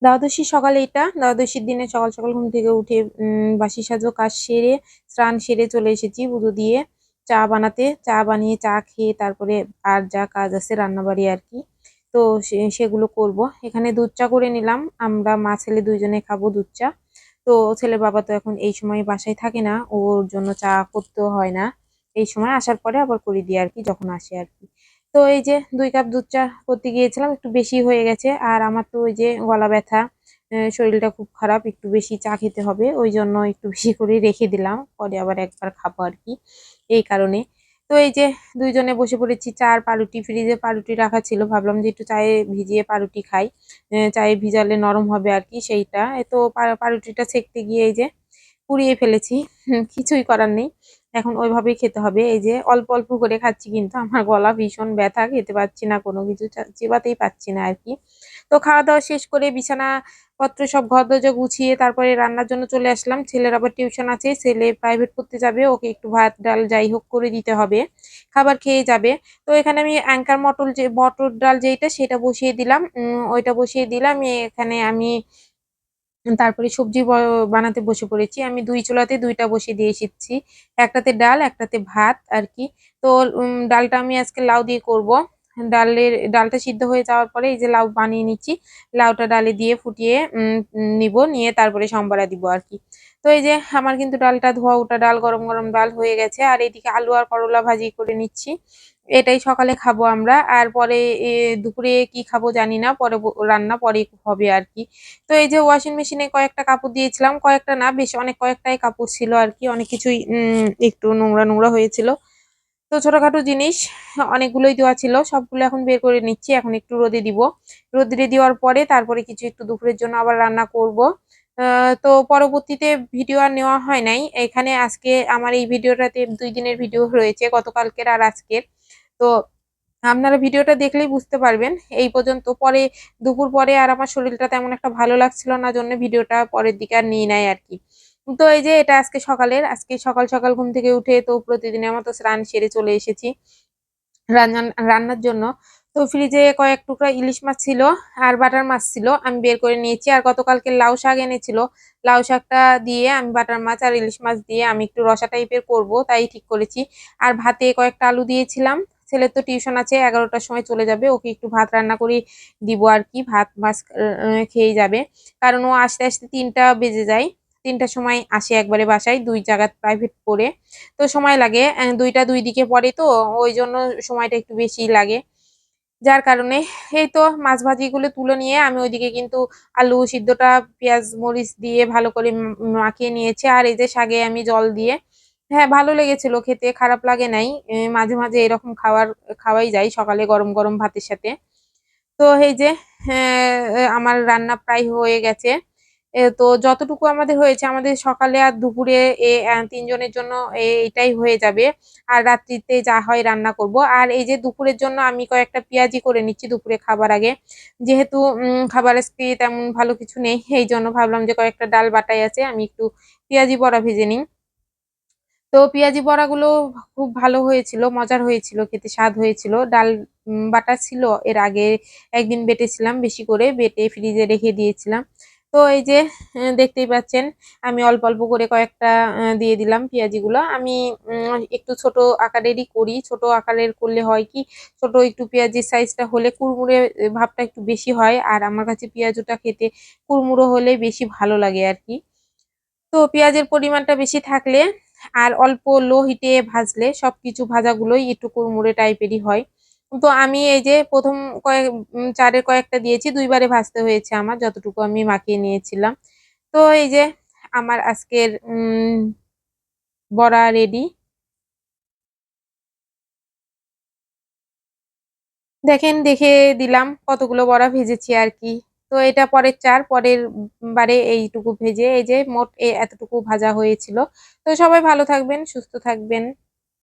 দ্বাদশীর সকালে এটা দ্বাদশীর দিনে সকাল সকাল ঘুম থেকে উঠে বাসি সাজো কাজ সেরে স্নান সেরে চলে এসেছি পুজো দিয়ে চা বানাতে। চা বানিয়ে চা খেয়ে তারপরে আর যা কাজ আছে রান্নাবাড়ি আর কি, তো সেগুলো করব। এখানে দুধ চা করে নিলাম, আমরা মা ছেলে দুইজনে খাবো দুধ চা। তো ছেলের বাবা তো এখন এই সময় বাসায় থাকে না, ওর জন্য চা করতেও হয় না। এই সময় আসার পরে আবার করে দিই আর কি, যখন আসে আর কি। তো এই যে 2 কাপ দুধ চা করতে গিয়েছিলাম, একটু বেশি হয়ে গেছে। আর আমার তো ওই যে গলা ব্যথা, শরীরটা খুব খারাপ, একটু বেশি চা খেতে হবে, ওই জন্য একটু বেশি করে রেখে দিলাম, পরে আবার একবার খাবো আর কি, এই কারণে। তো এই যে দুইজনে বসে পড়েছি। চা আর পাউরুটি, ফ্রিজে পাউরুটি রাখা ছিল, ভাবলাম যে একটু চায়ে ভিজিয়ে পাউরুটি খাই, চায়ে ভিজালে নরম হবে আর কি সেইটা। তো পাউরুটিটা সেঁকতে গিয়ে এই যে পুড়িয়ে ফেলেছি। কিছুই করার নেই, এখন ওইভাবেই খেতে হবে। এই যে অল্প অল্প করে খাচ্ছি, কিন্তু আমার গলা ভীষণ ব্যথা, খেতে পাচ্ছি না কোনো কিছু, চিবাতেই পাচ্ছি না আর কি। তো খাওয়া দাওয়া শেষ করে বিছানা পত্র সব ঘর দরজা গুছিয়ে তারপরে রান্নার জন্য চলে আসলাম। ছেলের আবার টিউশন আছে, ছেলে প্রাইভেট পড়তে যাবে, ওকে একটু ভাত ডাল যাই হোক করে দিতে হবে, খাবার খেয়ে যাবে। তো এখানে আমি অ্যাঙ্কার মটর যে মটর ডাল যেটা সেটা বসিয়ে দিলাম, ওইটা বসিয়ে দিলাম। এখানে আমি তারপরে সবজি বানাতে বসে পড়েছি। আমি 2 চুলাতে 2টা বসিয়ে দিয়ে এসেছি, একটাতে ডাল একটাতে ভাত আর কি। তো ডালটা আমি আজকে লাউ দিয়ে করব। ডালটা সিদ্ধ হয়ে যাওয়ার পরে এই যে লাউ বানিয়ে নিচ্ছি, লাউটা ডালে দিয়ে ফুটিয়ে নিব, নিয়ে তারপরে সম্বারা দিব আর কি। তো এই যে আমার কিন্তু ডালটা ধোয়া ওঠা ডাল, গরম গরম ডাল হয়ে গেছে। আর এইদিকে আলু আর করলা ভাজি করে নিচ্ছি, এটাই সকালে খাবো আমরা। আর পরে দুপুরে কি খাবো জানি না, পরে রান্না পরে হবে আর কি। তো এই যে ওয়াশিং মেশিনে কয়েকটা কাপড় দিয়েছিলাম, কয়েকটা না বেশ অনেক কয়েকটাই কাপড় ছিল আর কি, অনেক কিছুই একটু নোংরা নোংরা হয়েছিল। তো ছোটখাটো জিনিস অনেকগুলোই দেওয়া ছিল, সবগুলো এখন বের করে নিচ্ছি, এখন একটু রোদে দিব। রোদে দেওয়ার পরে তারপরে কিছু একটু দুপুরের জন্য আবার রান্না করব। তো পরবর্তীতে ভিডিও আর নেওয়া হয় নাই, এখানে আজকে আমার এই ভিডিওটাতে 2 দিনের ভিডিও রয়েছে, গতকালকের আর আজকের। তো আপনারা ভিডিওটা দেখলেই বুঝতে পারবেন। এই পর্যন্ত, পরে দুপুর পরে আর আমার শরীরটা তেমন একটা ভালো লাগছিল না, জন্য ভিডিওটা পরের দিকে আর নিয়ে নেয় আর কি। তো এই যে এটা আজকে সকালের, আজকে সকাল সকাল ঘুম থেকে উঠে তো প্রতিদিনের মতো স্নান সেরে চলে এসেছি রান্নার জন্য। তো ফ্রিজে কয়েক টুকরা ইলিশ মাছ ছিল আর বাটার মাছ ছিল, আমি বের করে নিয়েছি। আর গতকালকে লাউ শাক এনেছিল, লাউ শাকটা দিয়ে আমি বাটার মাছ আর ইলিশ মাছ দিয়ে আমি একটু রসা টাইপের করব, তাই ঠিক করেছি। আর ভাতে কয়েকটা আলু দিয়েছিলাম। ছেলের তো টিউশন আছে, 11টার সময় চলে যাবে, ওকে একটু ভাত রান্না করে দিব আর কি, ভাত মাছ খেয়ে যাবে। কারণ ও আসতে আসতে 3টা বেজে যায়, 3টার সময় আসে একবারে বাসায়, 2 জায়গা প্রাইভেট পড়ে, তো সময় লাগে। দুইটা দুই দিকে পড়ে, তো ওই জন্য সময়টা একটু বেশি লাগে, যার কারণে। এই তো মাছ ভাজিগুলো তুলে নিয়ে আমি ওইদিকে কিন্তু আলু সিদ্ধটা পেঁয়াজ মরিচ দিয়ে ভালো করে মাখিয়ে নিয়েছি। আর এই যে শাকে আমি জল দিয়ে, হ্যাঁ ভালো লেগেছিল খেতে, খারাপ লাগে নাই। মাঝে মাঝে এরকম খাওয়াই যায় সকালে গরম গরম ভাতের সাথে। তো এই যে আমার রান্না প্রায় হয়ে গেছে। তো যতটুকু আমাদের হয়েছে, আমাদের সকালে আর দুপুরে 3 জনের জন্য এটাই হয়ে যাবে। আর রাত্রিতে যা হয় রান্না করব। আর এই যে দুপুরের জন্য আমি কয়েকটা পেঁয়াজি করে নিচ্ছি দুপুরে খাবার আগে, যেহেতু খাবার আজকে তেমন ভালো কিছু নেই, এই জন্য ভাবলাম যে কয়েকটা ডাল বাটাই আছে, আমি একটু পেঁয়াজি বড়া ভেজে নিই। তো পেঁয়াজি বড়াগুলো খুব ভালো হয়েছিল, মজার হয়েছিল, খেতে স্বাদ হয়েছিল। ডাল বাটা ছিল, এর আগে একদিন বেটেছিলাম, বেশি করে বেটে ফ্রিজে রেখে দিয়েছিলাম। তো এই যে দেখতেই পাচ্ছেন, আমি অল্প অল্প করে কয়েকটা দিয়ে দিলাম পেঁয়াজিগুলো। আমি একটু ছোট আকারেরই করি, ছোট আকারের করলে হয় কি, ছোট একটু পেঁয়াজির সাইজটা হলে কুড়মুড়ে ভাবটা একটু বেশি হয়, আর আমার কাছে পেঁয়াজুটা খেতে কুড়মুড়ো হলে বেশি ভালো লাগে আর কি। তো পেঁয়াজের পরিমাণটা বেশি থাকলে আর অল্প লো হিটে ভাজলে সবকিছু ভাজাগুলোই একটু কুড়মুড়ে টাইপেরই হয়। তো আমি এই যে প্রথম কয়েক চারের কয়েকটা দিয়েছি, 2 বারে ভাজতে হয়েছে আমার, যতটুকু আমি মাখিয়ে নিয়েছিলাম। তো এই যে আমার আজকের বড়া রেডি। দেখেন, দেখে দিলাম কতগুলো বড়া ভেজেছি আর কি। তো এটা পরের চার, পরের বারে এইটুকু ভেজে এই যে মোট এতটুকু ভাজা হয়েছিল। তো সবাই ভালো থাকবেন, সুস্থ থাকবেন।